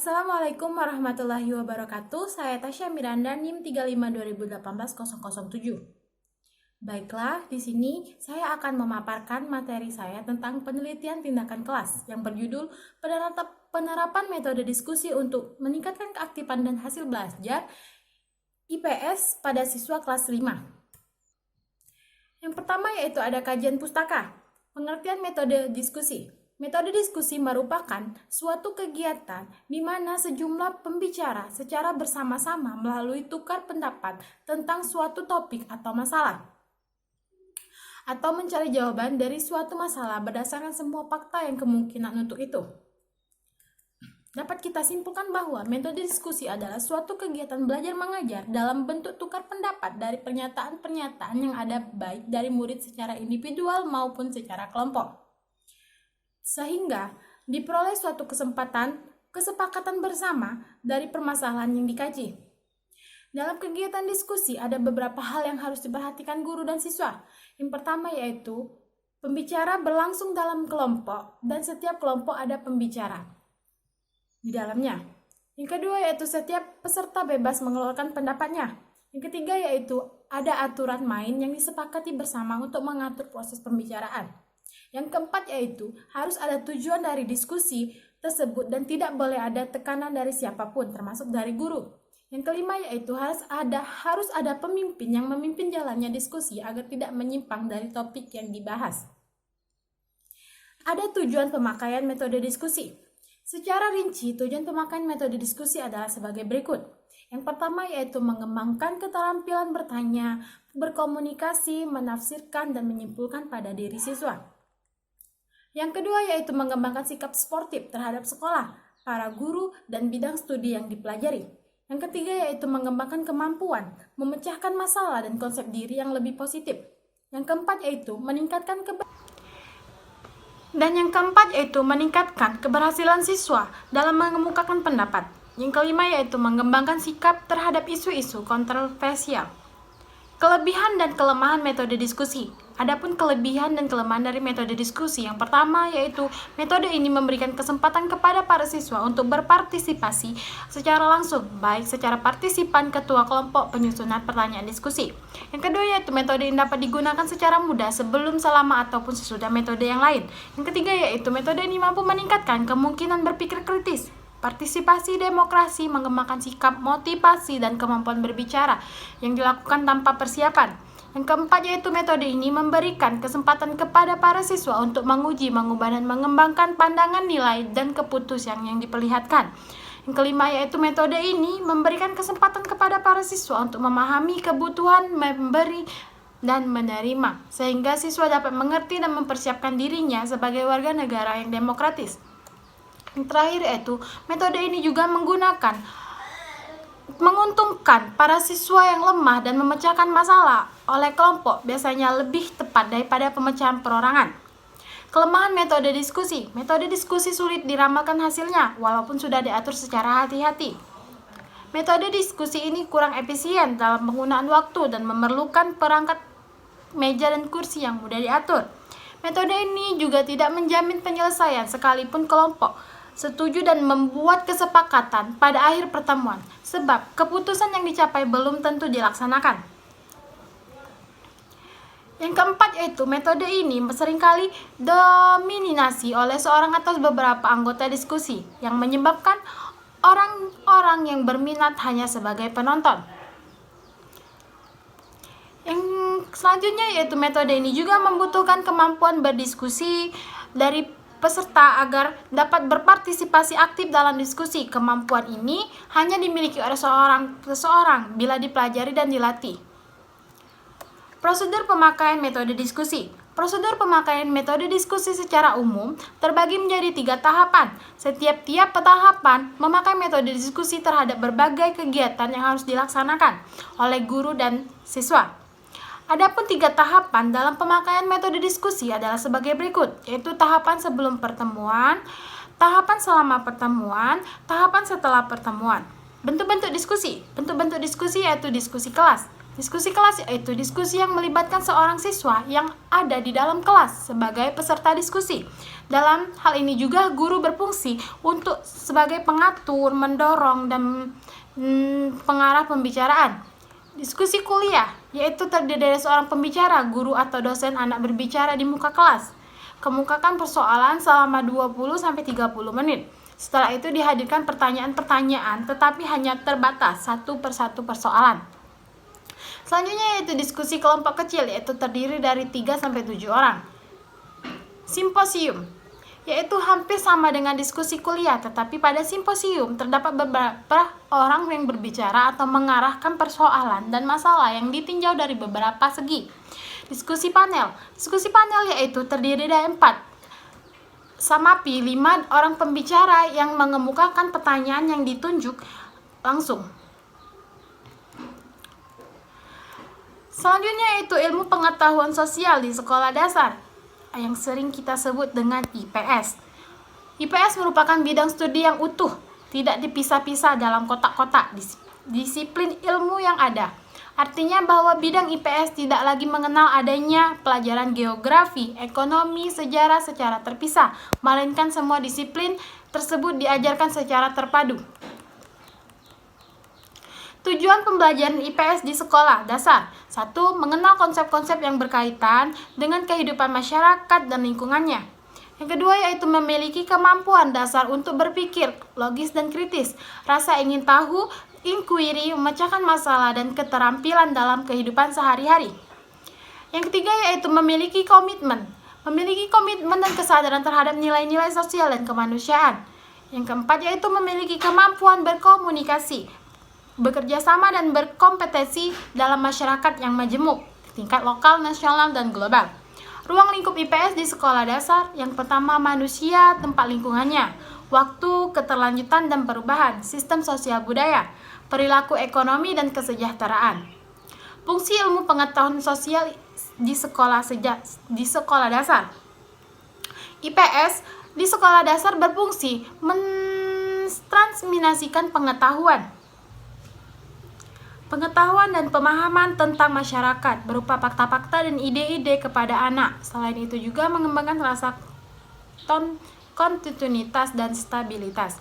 Assalamualaikum warahmatullahi wabarakatuh. Saya Tasya Miranda, NIM 35 2018 007. Baiklah, di sini saya akan memaparkan materi saya tentang penelitian tindakan kelas yang berjudul penerapan metode diskusi untuk meningkatkan keaktifan dan hasil belajar IPS pada siswa kelas 5. Yang pertama yaitu ada kajian pustaka, pengertian metode diskusi. Metode diskusi merupakan suatu kegiatan di mana sejumlah pembicara secara bersama-sama melalui tukar pendapat tentang suatu topik atau masalah, atau mencari jawaban dari suatu masalah berdasarkan semua fakta yang kemungkinan untuk itu. Dapat kita simpulkan bahwa metode diskusi adalah suatu kegiatan belajar mengajar dalam bentuk tukar pendapat dari pernyataan-pernyataan yang ada baik dari murid secara individual maupun secara kelompok, sehingga diperoleh suatu kesepakatan bersama dari permasalahan yang dikaji. Dalam kegiatan diskusi ada beberapa hal yang harus diperhatikan guru dan siswa. Yang pertama yaitu pembicara berlangsung dalam kelompok dan setiap kelompok ada pembicara di dalamnya. Yang kedua yaitu setiap peserta bebas mengeluarkan pendapatnya. Yang ketiga yaitu ada aturan main yang disepakati bersama untuk mengatur proses pembicaraan. Yang keempat yaitu harus ada tujuan dari diskusi tersebut dan tidak boleh ada tekanan dari siapapun termasuk dari guru. Yang kelima yaitu harus ada pemimpin yang memimpin jalannya diskusi agar tidak menyimpang dari topik yang dibahas. Ada tujuan pemakaian metode diskusi. Secara rinci, tujuan pemakaian metode diskusi adalah sebagai berikut. Yang pertama yaitu mengembangkan keterampilan bertanya, berkomunikasi, menafsirkan, dan menyimpulkan pada diri siswa. Yang kedua yaitu mengembangkan sikap sportif terhadap sekolah, para guru, dan bidang studi yang dipelajari. Yang ketiga yaitu mengembangkan kemampuan, memecahkan masalah dan konsep diri yang lebih positif. Yang keempat yaitu meningkatkan keberhasilan siswa dalam mengemukakan pendapat. Yang kelima yaitu mengembangkan sikap terhadap isu-isu kontroversial. Kelebihan dan kelemahan metode diskusi. Adapun kelebihan dan kelemahan dari metode diskusi, yang pertama yaitu metode ini memberikan kesempatan kepada para siswa untuk berpartisipasi secara langsung, baik secara partisipan ketua kelompok penyusunan pertanyaan diskusi. Yang kedua yaitu metode ini dapat digunakan secara mudah sebelum, selama, ataupun sesudah metode yang lain. Yang ketiga yaitu metode ini mampu meningkatkan kemungkinan berpikir kritis, partisipasi demokrasi, mengembangkan sikap, motivasi, dan kemampuan berbicara yang dilakukan tanpa persiapan. Yang keempat yaitu metode ini memberikan kesempatan kepada para siswa untuk menguji, mengubah, dan mengembangkan pandangan, nilai, dan keputusan yang diperlihatkan. Yang kelima yaitu metode ini memberikan kesempatan kepada para siswa untuk memahami kebutuhan, memberi, dan menerima, sehingga siswa dapat mengerti dan mempersiapkan dirinya sebagai warga negara yang demokratis. Yang terakhir yaitu metode ini juga menguntungkan para siswa yang lemah dan memecahkan masalah oleh kelompok biasanya lebih tepat daripada pemecahan perorangan. Kelemahan metode diskusi. Metode diskusi sulit diramalkan hasilnya walaupun sudah diatur secara hati-hati. Metode diskusi ini kurang efisien dalam penggunaan waktu dan memerlukan perangkat meja dan kursi yang mudah diatur. Metode ini juga tidak menjamin penyelesaian sekalipun kelompok setuju dan membuat kesepakatan pada akhir pertemuan, sebab keputusan yang dicapai belum tentu dilaksanakan. Yang keempat yaitu metode ini seringkali dominasi oleh seorang atau beberapa anggota diskusi yang menyebabkan orang-orang yang berminat hanya sebagai penonton. Yang selanjutnya yaitu metode ini juga membutuhkan kemampuan berdiskusi dari peserta agar dapat berpartisipasi aktif dalam diskusi. Kemampuan ini hanya dimiliki oleh seseorang bila dipelajari dan dilatih. Prosedur pemakaian metode diskusi. Prosedur pemakaian metode diskusi secara umum terbagi menjadi 3 tahapan. Setiap tahapan memakai metode diskusi terhadap berbagai kegiatan yang harus dilaksanakan oleh guru dan siswa. Adapun 3 tahapan dalam pemakaian metode diskusi adalah sebagai berikut, yaitu tahapan sebelum pertemuan, tahapan selama pertemuan, tahapan setelah pertemuan. Bentuk-bentuk diskusi. Bentuk-bentuk diskusi yaitu diskusi kelas, Diskusi kelas yaitu diskusi yang melibatkan seorang siswa yang ada di dalam kelas sebagai peserta diskusi. Dalam hal ini juga guru berfungsi untuk sebagai pengatur, mendorong, dan pengarah pembicaraan. Diskusi kuliah yaitu terdiri dari seorang pembicara, guru atau dosen anak berbicara di muka kelas. Kemukakan persoalan selama 20-30 menit. Setelah itu dihadirkan pertanyaan-pertanyaan tetapi hanya terbatas satu persatu persoalan. Selanjutnya yaitu diskusi kelompok kecil yaitu terdiri dari 3-7 orang. Simposium yaitu hampir sama dengan diskusi kuliah, tetapi pada simposium terdapat beberapa orang yang berbicara atau mengarahkan persoalan dan masalah yang ditinjau dari beberapa segi. Diskusi panel yaitu terdiri dari 5 orang pembicara yang mengemukakan pertanyaan yang ditunjuk langsung. Selanjutnya yaitu ilmu pengetahuan sosial di sekolah dasar yang sering kita sebut dengan IPS. IPS merupakan bidang studi yang utuh, tidak dipisah-pisah dalam kotak-kotak disiplin ilmu yang ada. Artinya bahwa bidang IPS tidak lagi mengenal adanya pelajaran geografi, ekonomi, sejarah secara terpisah, melainkan semua disiplin tersebut diajarkan secara terpadu. Tujuan pembelajaran IPS di sekolah dasar: 1. Mengenal konsep-konsep yang berkaitan dengan kehidupan masyarakat dan lingkungannya. Yang kedua yaitu memiliki kemampuan dasar untuk berpikir logis dan kritis, rasa ingin tahu, inquiry, memecahkan masalah, dan keterampilan dalam kehidupan sehari-hari. Yang ketiga yaitu memiliki komitmen dan kesadaran terhadap nilai-nilai sosial dan kemanusiaan. Yang keempat yaitu memiliki kemampuan berkomunikasi, bekerja sama dan berkompetensi dalam masyarakat yang majemuk, tingkat lokal, nasional, dan global. Ruang lingkup IPS di sekolah dasar: yang pertama manusia, tempat lingkungannya, waktu, keterlanjutan dan perubahan, sistem sosial budaya, perilaku ekonomi dan kesejahteraan. Fungsi ilmu pengetahuan sosial di sekolah dasar. IPS di sekolah dasar berfungsi mentransmisikan pengetahuan dan pemahaman tentang masyarakat berupa fakta-fakta dan ide-ide kepada anak. Selain itu juga mengembangkan rasa kontinuitas dan stabilitas.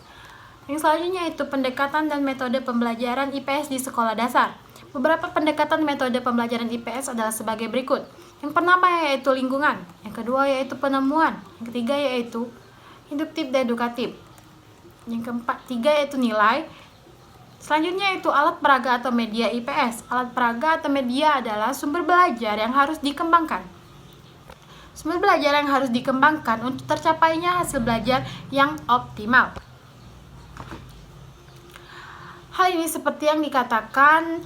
Yang selanjutnya itu pendekatan dan metode pembelajaran IPS di sekolah dasar. Beberapa pendekatan metode pembelajaran IPS adalah sebagai berikut. Yang pertama yaitu lingkungan, yang kedua yaitu penemuan, yang ketiga yaitu induktif dan edukatif, yang ketiga yaitu nilai. Selanjutnya itu alat peraga atau media IPS. Alat peraga atau media adalah sumber belajar yang harus dikembangkan. Untuk tercapainya hasil belajar yang optimal. Hal ini seperti yang dikatakan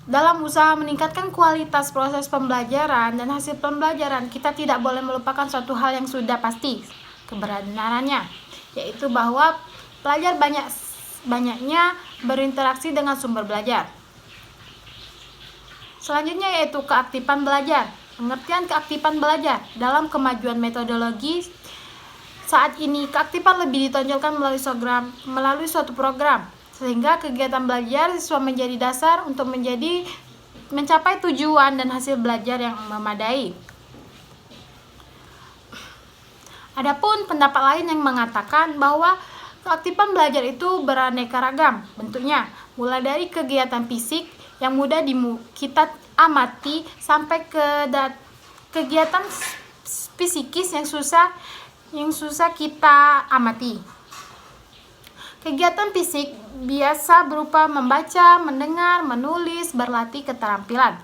dalam usaha meningkatkan kualitas proses pembelajaran dan hasil pembelajaran, kita tidak boleh melupakan suatu hal yang sudah pasti kebenarannya, yaitu bahwa pelajar banyaknya berinteraksi dengan sumber belajar. Selanjutnya yaitu keaktifan belajar. Pengertian keaktifan belajar dalam kemajuan metodologi saat ini, keaktifan lebih ditonjolkan melalui suatu program, sehingga kegiatan belajar siswa menjadi dasar untuk mencapai tujuan dan hasil belajar yang memadai. Adapun pendapat lain yang mengatakan bahwa keaktifan belajar itu beraneka ragam bentuknya, mulai dari kegiatan fisik yang mudah kita amati sampai ke kegiatan psikis yang susah kita amati. Kegiatan fisik biasa berupa membaca, mendengar, menulis, berlatih keterampilan.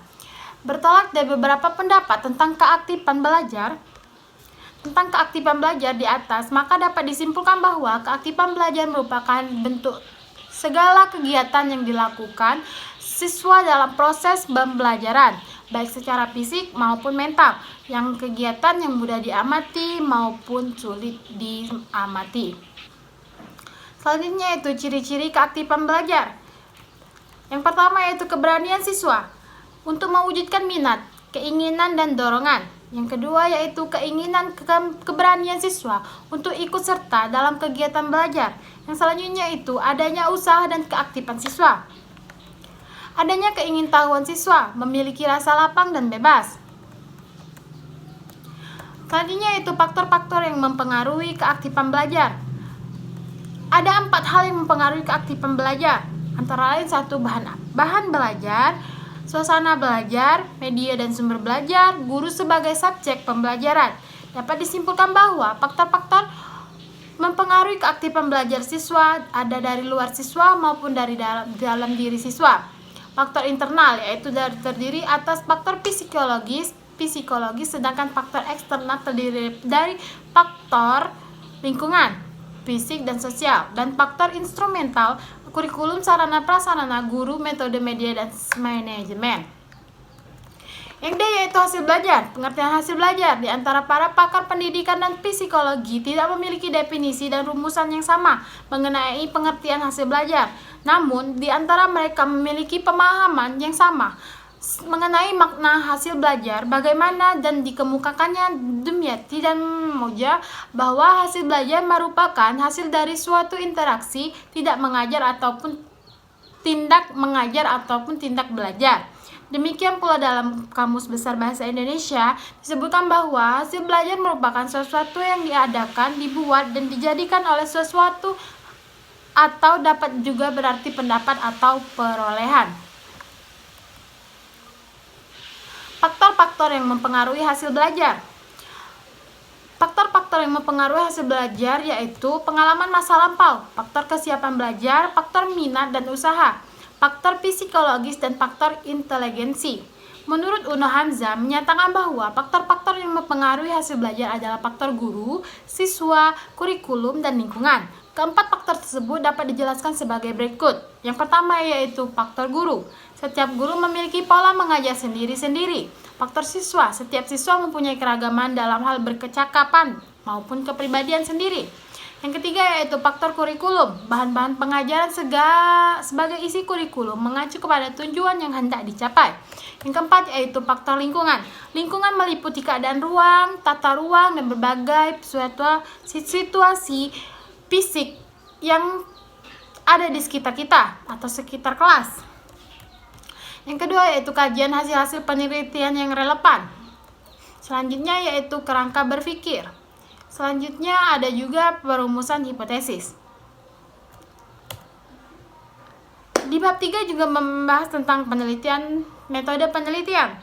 Bertolak dari beberapa pendapat tentang keaktifan belajar di atas, maka dapat disimpulkan bahwa keaktifan belajar merupakan bentuk segala kegiatan yang dilakukan siswa dalam proses pembelajaran, baik secara fisik maupun mental, yang kegiatan yang mudah diamati maupun sulit diamati. Selanjutnya yaitu ciri-ciri keaktifan belajar. Yang pertama yaitu keberanian siswa untuk mewujudkan minat, keinginan, dan dorongan. Yang kedua yaitu keberanian siswa untuk ikut serta dalam kegiatan belajar. Yang selanjutnya itu adanya usaha dan keaktifan siswa. Adanya keingintahuan siswa, memiliki rasa lapang dan bebas. Selanjutnya yaitu faktor-faktor yang mempengaruhi keaktifan belajar. Ada 4 hal yang mempengaruhi keaktifan belajar, antara lain 1. Bahan belajar, suasana belajar, media dan sumber belajar, guru sebagai subjek pembelajaran. Dapat disimpulkan bahwa faktor-faktor mempengaruhi keaktifan belajar siswa ada dari luar siswa maupun dari dalam diri siswa. Faktor internal yaitu terdiri atas faktor psikologis, sedangkan faktor eksternal terdiri dari faktor lingkungan, fisik dan sosial, dan faktor instrumental, kurikulum, sarana prasarana, guru, metode, media, dan manajemen. Yang D yaitu hasil belajar. Pengertian hasil belajar di antara para pakar pendidikan dan psikologi tidak memiliki definisi dan rumusan yang sama mengenai pengertian hasil belajar. Namun, di antara mereka memiliki pemahaman yang sama mengenai makna hasil belajar, bagaimana dan dikemukakannya. Dumyati dan Moja bahwa hasil belajar merupakan hasil dari suatu interaksi tidak mengajar ataupun tindak mengajar ataupun tindak belajar. Demikian pula dalam Kamus Besar Bahasa Indonesia disebutkan bahwa hasil belajar merupakan sesuatu yang diadakan, dibuat, dan dijadikan oleh sesuatu, atau dapat juga berarti pendapat atau perolehan. Faktor-faktor yang mempengaruhi hasil belajar. Faktor-faktor yang mempengaruhi hasil belajar yaitu pengalaman masa lampau, faktor kesiapan belajar, faktor minat dan usaha, faktor psikologis, dan faktor inteligensi. Menurut Uno Hamzah menyatakan bahwa faktor-faktor yang mempengaruhi hasil belajar adalah faktor guru, siswa, kurikulum, dan lingkungan. Keempat faktor tersebut dapat dijelaskan sebagai berikut. Yang pertama yaitu faktor guru. Setiap guru memiliki pola mengajar sendiri-sendiri. Faktor siswa. Setiap siswa mempunyai keragaman dalam hal berkecakapan maupun kepribadian sendiri. Yang ketiga yaitu faktor kurikulum. Bahan-bahan pengajaran sebagai isi kurikulum mengacu kepada tujuan yang hendak dicapai. Yang keempat yaitu faktor lingkungan. Lingkungan meliputi keadaan ruang, tata ruang, dan berbagai situasi fisik yang ada di sekitar kita atau sekitar kelas. Yang kedua yaitu kajian hasil-hasil penelitian yang relevan. Selanjutnya yaitu kerangka berpikir. Selanjutnya ada juga perumusan hipotesis. Di bab 3 juga membahas tentang penelitian, metode penelitian.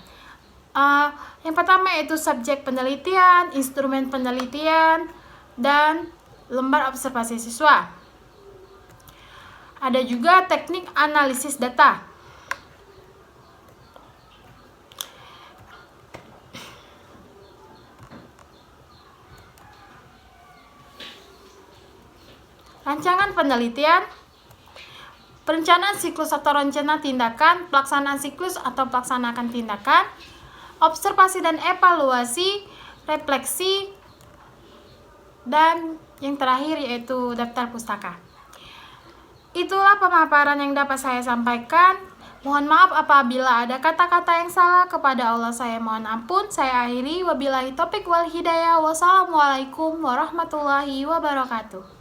Yang pertama yaitu subjek penelitian, instrumen penelitian, dan lembar observasi siswa. Ada juga teknik analisis data. Rancangan penelitian, perencanaan siklus atau rencana tindakan, pelaksanaan siklus atau pelaksanaan tindakan, observasi dan evaluasi, refleksi, dan yang terakhir yaitu daftar pustaka. Itulah pemaparan yang dapat saya sampaikan. Mohon maaf apabila ada kata-kata yang salah. Kepada Allah saya mohon ampun. Saya akhiri. Wabillahi taufiq wal hidayah. Wassalamualaikum warahmatullahi wabarakatuh.